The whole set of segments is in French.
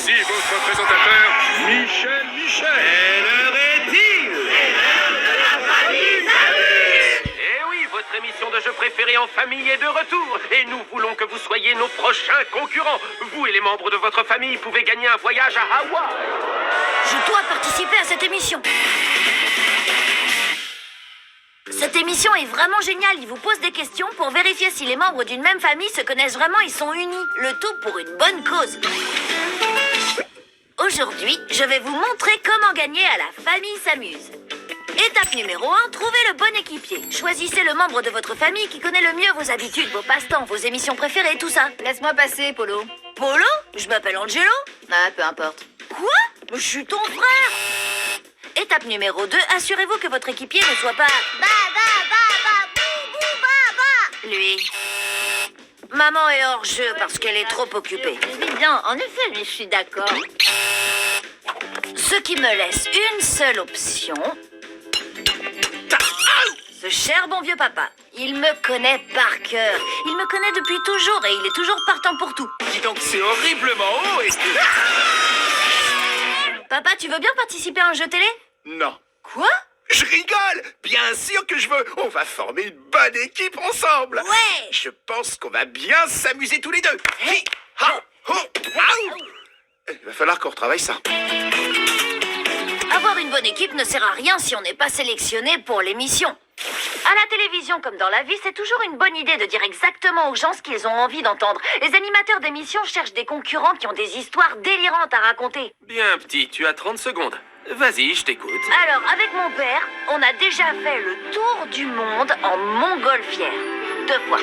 voici votre présentateur, Michel Michel. Quelle heure est-il? Eh oui, votre émission de jeu préférée en famille est de retour. Et nous voulons que vous soyez nos prochains concurrents. Vous et les membres de votre famille pouvez gagner un voyage à Hawaï. Je dois participer à cette émission. Cette émission est vraiment géniale. Il vous pose des questions pour vérifier si les membres d'une même famille se connaissent vraiment et sont unis. Le tout pour une bonne cause. Aujourd'hui, je vais vous montrer comment gagner à la famille s'amuse. Étape numéro 1, trouvez le bon équipier. Choisissez le membre de votre famille qui connaît le mieux vos habitudes, vos passe-temps, vos émissions préférées, tout ça. Laisse-moi passer, Polo. Polo? Je m'appelle Angelo. Ah, peu importe. Quoi? Je suis ton frère. Étape numéro 2, assurez-vous que votre équipier ne soit pas... Lui. Maman est hors jeu parce qu'elle est trop occupée. Évident, en effet, mais je suis d'accord. Ce qui me laisse une seule option. Ce cher bon vieux papa. Il me connaît par cœur. Il me connaît depuis toujours et il est toujours partant pour tout. Dis donc, c'est horriblement haut et... Papa, tu veux bien participer à un jeu télé? Non. Quoi? Je rigole. Bien sûr que je veux. On va former une bonne équipe ensemble. Ouais. Je pense qu'on va bien s'amuser tous les deux. Hi, ha, ho, aou. Il va falloir qu'on retravaille ça. Avoir une bonne équipe ne sert à rien si on n'est pas sélectionné pour l'émission. À la télévision comme dans la vie, c'est toujours une bonne idée de dire exactement aux gens ce qu'ils ont envie d'entendre. Les animateurs d'émissions cherchent des concurrents qui ont des histoires délirantes à raconter. Bien petit, tu as 30 secondes. Vas-y, je t'écoute. Alors, avec mon père, on a déjà fait le tour du monde en montgolfière. 2 fois.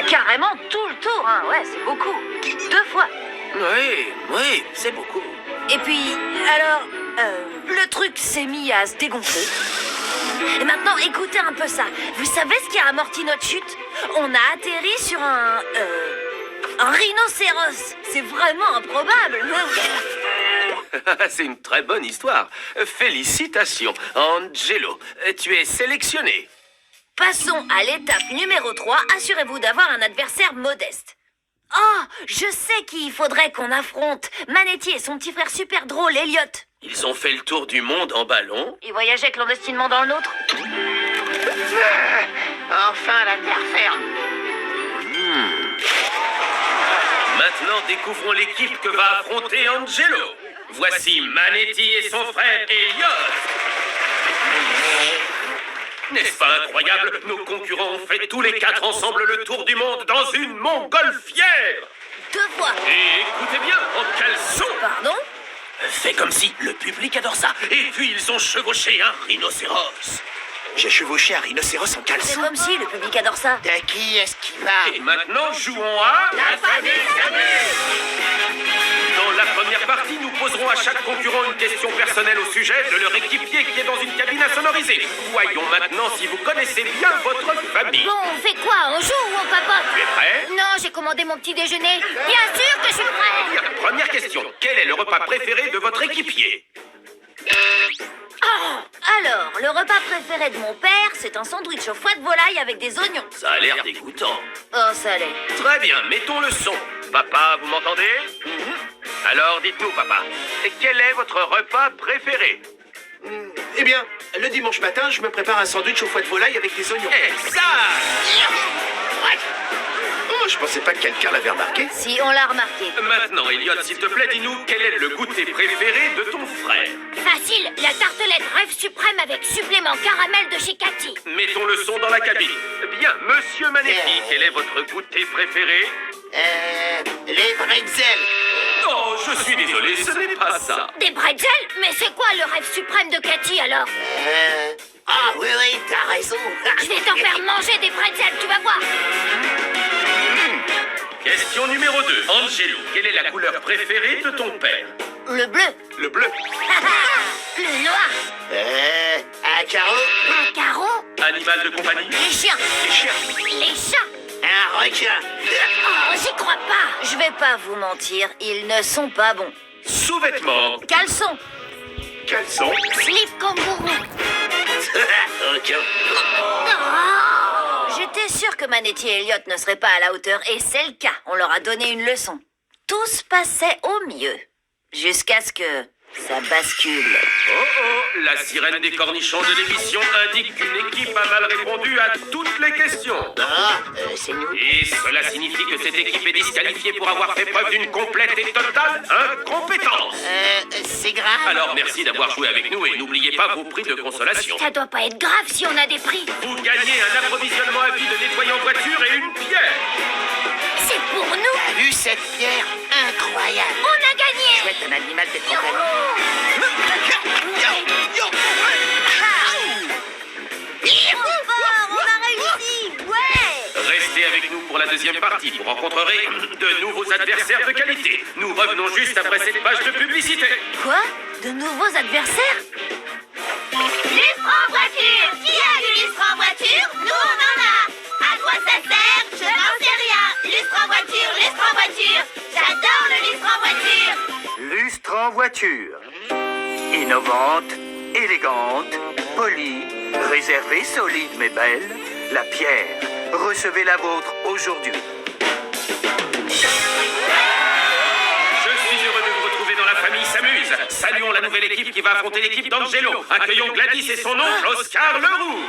Carrément tout le tour, hein. Ouais, c'est beaucoup. 2 fois. Oui, c'est beaucoup. Et puis, alors, le truc s'est mis à se dégonfler. Et maintenant, écoutez un peu ça. Vous savez ce qui a amorti notre chute? On a atterri sur un rhinocéros. C'est vraiment improbable. C'est une très bonne histoire. Félicitations, Angelo. Tu es sélectionné. Passons à l'étape numéro 3. Assurez-vous d'avoir un adversaire modeste. Oh, je sais qui il faudrait qu'on affronte. Manetti et son petit frère super drôle, Elliot. Ils ont fait le tour du monde en ballon. Ils voyageaient clandestinement dans le nôtre. Enfin, la terre ferme. Maintenant, découvrons l'équipe que va affronter Angelo. Voici Manetti et son frère Elliot. N'est-ce pas incroyable? Nos concurrents ont fait tous les 4 ensemble le tour du monde dans une montgolfière. 2 fois. Et écoutez bien, en caleçon. Pardon? Fais comme si le public adore ça. Et puis ils ont chevauché un rhinocéros. J'ai chevauché un rhinocéros en C'est caleçon. comme si le public adore ça. De qui est-ce qui va? Et maintenant, jouons à... La famille Dans la première partie, nous poserons à chaque concurrent une question personnelle au sujet de leur équipier qui est dans une cabine insonorisée. Voyons maintenant si vous connaissez bien votre famille. Bon, on fait quoi? On joue ou on papote? Tu es prêt? Non, j'ai commandé mon petit déjeuner. Bien sûr que je suis prêt. Bien, première question. Quel est le repas préféré de votre équipier? Alors, le repas préféré de mon père, c'est un sandwich au foie de volaille avec des oignons. Ça a l'air dégoûtant. Oh, ça l'est. Très bien, mettons le son. Papa, vous m'entendez? Alors dites-nous, papa, quel est votre repas préféré? Eh bien, le dimanche matin, je me prépare un sandwich au foie de volaille avec des oignons. Exact! Oh, je pensais pas que quelqu'un l'avait remarqué. Si, on l'a remarqué. Maintenant, Elliot, s'il te plaît, dis-nous quel est le goûter préféré de ton frère? Facile, la tartelette rêve suprême avec supplément caramel de chez Cathy. Mettons le son dans la cabine. Bien, monsieur Manetti, quel est votre goûter préféré? Les bretzels. Oh, je suis désolé, ce n'est pas ça. Des bretzels? Mais c'est quoi le rêve suprême de Cathy alors? Ah oui, t'as raison. Je vais t'en faire manger des bretzels, tu vas voir. Question numéro 2. Angelo, quelle est la couleur préférée de ton père? Le bleu. Le bleu. Le noir. Un carreau. Un carreau. Animal de compagnie? Les chiens. Les chiens. Les chats. Un requin. Oh, j'y crois pas. Je vais pas vous mentir, ils ne sont pas bons. Sous-vêtements? Caleçon. Caleçon. Slip kangourou. Requin. J'étais sûre que Manetti et Elliot ne seraient pas à la hauteur, et c'est le cas. On leur a donné une leçon. tout se passait au mieux. Jusqu'à ce que ça bascule. Oh, la sirène des cornichons de l'émission indique qu'une équipe a mal répondu à toutes les questions. C'est nous. Et cela signifie que cette équipe est disqualifiée pour avoir fait preuve d'une complète et totale incompétence. C'est grave. Alors merci d'avoir joué avec nous et n'oubliez pas vos prix de consolation. Ça doit pas être grave si on a des prix. Vous gagnez un approvisionnement à vie de nettoyant voiture et une pierre. C'est pour nous. T'as vu cette pierre incroyable? On a gagné. Chouette, un animal de compagnie. On a réussi. Ouais. Restez avec nous pour la deuxième partie. Vous rencontrerez de nouveaux adversaires de qualité. Nous revenons juste après cette page de publicité. Quoi? De nouveaux adversaires? Lustre en voiture. Qui a du lustre en voiture? Nous, on en a. À quoi ça sert? Je n'en sais rien. Lustre en voiture, lustre en voiture. J'adore le lustre en voiture. Lustre en voiture. Innovante, élégante, polie, réservée, solide mais belle, la pierre. Recevez la vôtre aujourd'hui. Je suis heureux de vous retrouver dans La Famille s'amuse. Saluons la nouvelle équipe qui va affronter l'équipe d'Angelo. Accueillons Gladys et son oncle Oscar Leroux.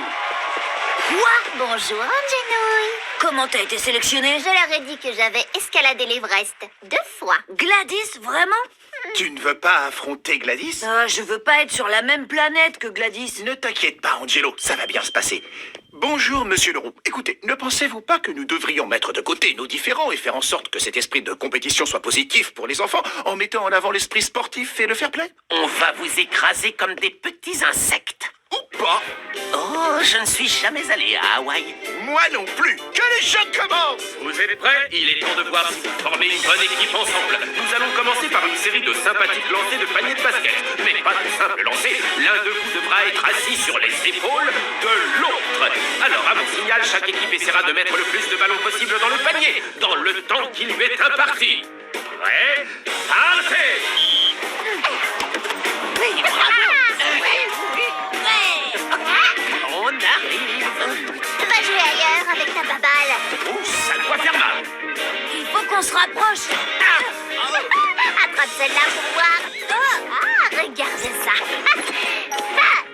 Quoi? Bonjour, Angenouille. Comment t'as été sélectionné? Je leur ai dit que j'avais escaladé l'Everest 2 fois. Gladys, vraiment? Tu ne veux pas affronter Gladys? Je veux pas être sur la même planète que Gladys. Ne t'inquiète pas, Angelo, ça va bien se passer. Bonjour, monsieur Leroux. Écoutez, ne pensez-vous pas que nous devrions mettre de côté nos différends et faire en sorte que cet esprit de compétition soit positif pour les enfants en mettant en avant l'esprit sportif et le fair play? On va vous écraser comme des petits insectes. Ou pas? Oh, je ne suis jamais allé à Hawaï. Moi non plus. Que les jeux commencent! Vous êtes prêts? Il est temps de voir si vous formez une bonne équipe ensemble. Nous allons commencer par une série de sympathiques lancers de paniers de basket. Mais pas de simples lancers. L'un de vous devra être assis sur les épaules de l'autre. Alors, à mon signal, chaque équipe essaiera de mettre le plus de ballons possible dans le panier, dans le temps qui lui est imparti. Prêt? Partez! Oui, bravo. On arrive. Va jouer ailleurs avec ta baballe. Oh, ça doit faire mal. Il faut qu'on se rapproche. Attrape celle-là pour voir. Regardez ça.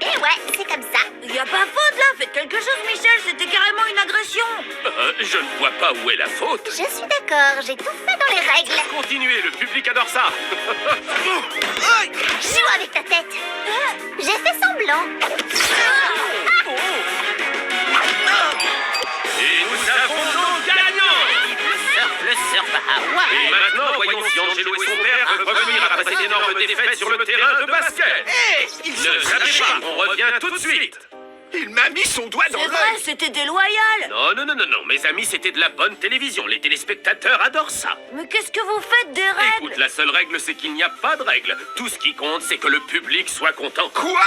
Et ouais, c'est comme ça. Y a pas faute là, faites quelque chose Michel, c'était carrément une agression. Je ne vois pas où est la faute. Je suis d'accord, j'ai tout fait dans les règles. Continuez, le public adore ça. Joue avec ta tête. J'ai fait semblant. Et nous avons nos gagnants. Le surf à Hawaï. Et maintenant, voyons si Angelo et son père peuvent revenir après cette énorme défaite sur le terrain de basket. Ils Ne sont savez fâchés. pas, on revient tout de suite. Il m'a mis son doigt dans C'est l'œil. vrai, c'était déloyal. Non, mes amis, c'était de la bonne télévision. Les téléspectateurs adorent ça. Mais qu'est-ce que vous faites des Écoute, règles? la seule règle, c'est qu'il n'y a pas de règle. Tout ce qui compte, c'est que le public soit content. Quoi?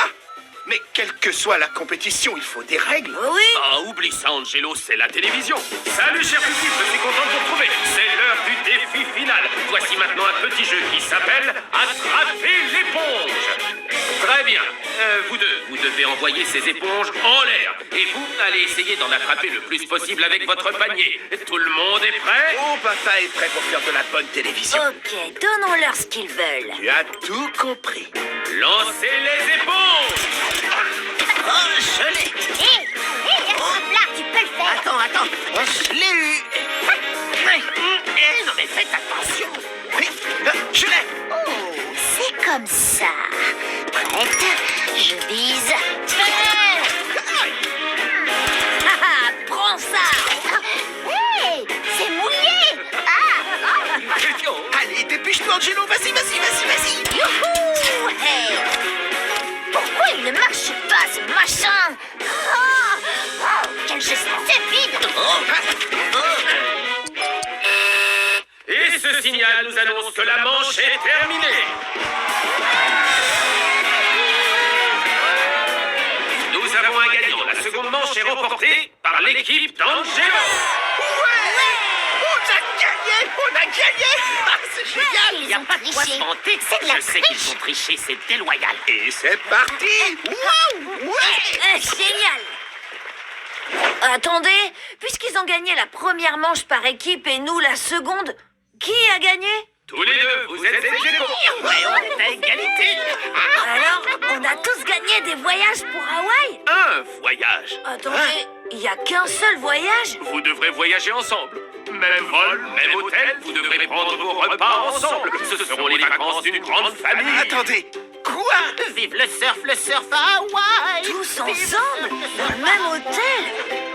Mais quelle que soit la compétition, il faut des règles. Oui. Ah, oublie ça, Angelo, c'est la télévision. Salut, cher public, je suis content de vous retrouver. C'est l'heure du défi final. Voici maintenant un petit jeu qui s'appelle Attraper l'éponge. Très bien. Vous deux, vous devez envoyer ces éponges en l'air. Et vous, allez essayer d'en attraper le plus possible avec votre panier. Tout le monde est prêt? Mon papa est prêt pour faire de la bonne télévision. Ok, donnons-leur ce qu'ils veulent. Tu as tout compris. Lancez les éponges! Oh, je l'ai. Hé, attrape-la, tu peux le faire. Attends. Oh, je l'ai eu. Non, mais faites attention. Je l'ai. Oh, c'est comme ça. Prête, je vise. Prends ça. Hé, c'est mouillé. Allez, dépêche-toi, Angelo. Vas-y. Youhou. Hey. Pourquoi il ne marche pas, ce machin? Quel geste stupide. Et ce signal nous annonce que la manche est terminée. Nous avons un gagnant. La seconde manche est remportée par l'équipe d'Angelo. On a gagné. Ah, c'est génial. Il n'y a pas de quoi se vanter. C'est de la Je sais qu'ils triche. ont triché, c'est déloyal. Et c'est parti. Wow. Ouais. Génial. Attendez, puisqu'ils ont gagné la première manche par équipe et nous la seconde, qui a gagné? Tous les deux, vous êtes ex-aequo. Ouais, on est à égalité. Alors, on a tous gagné des voyages pour Hawaï? Un voyage. Attendez, il y a qu'un seul voyage? Vous devrez voyager ensemble. Même vol, même hôtel, vous devrez prendre vos repas ensemble. Ce seront les vacances d'une grande famille. Attendez, quoi? Vive le surf à Hawaï. Tous ensemble? Dans le même hôtel?